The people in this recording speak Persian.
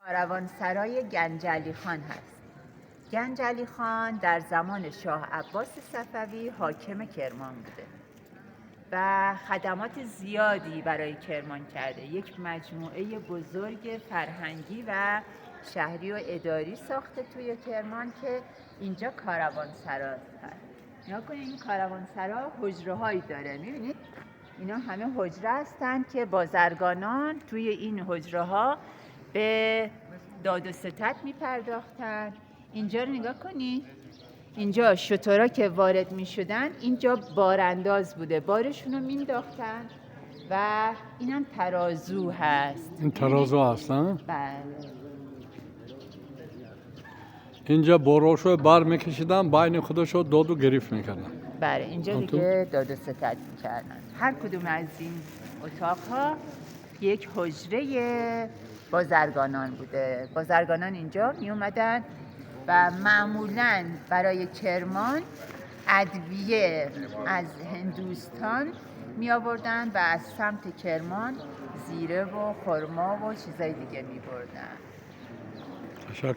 کاروانسرای گنجعلی خان هست. گنجعلی خان در زمان شاه عباس صفوی حاکم کرمان بوده و خدمات زیادی برای کرمان کرده. یک مجموعه بزرگ فرهنگی و شهری و اداری ساخته توی کرمان که اینجا کاروانسرا هست. نگاه کنید این کاروانسرا حجره هایی داره، میبینید اینا همه حجره هستن که بازرگانان توی این حجره ها به داد و ستد میپرداختن. اینجا رو نگاه کنید، اینجا شترها که وارد میشدن اینجا بارانداز بوده، بارشون رو مینداختن و اینم ترازو هست. این ترازو هستن؟ بله. اینجا بروشو بر میکشیدن، بین خودشو داد و گریف میکردن. بله اینجا دیگه داد و ستد میکردن. هر کدوم از این اتاقها یک حجره بازرگانان بوده. بازرگانان اینجا می اومدن و معمولاً برای کرمان ادویه از هندوستان می آوردن و از سمت کرمان زیره و خرما و چیزای دیگه می بردن. تشکر.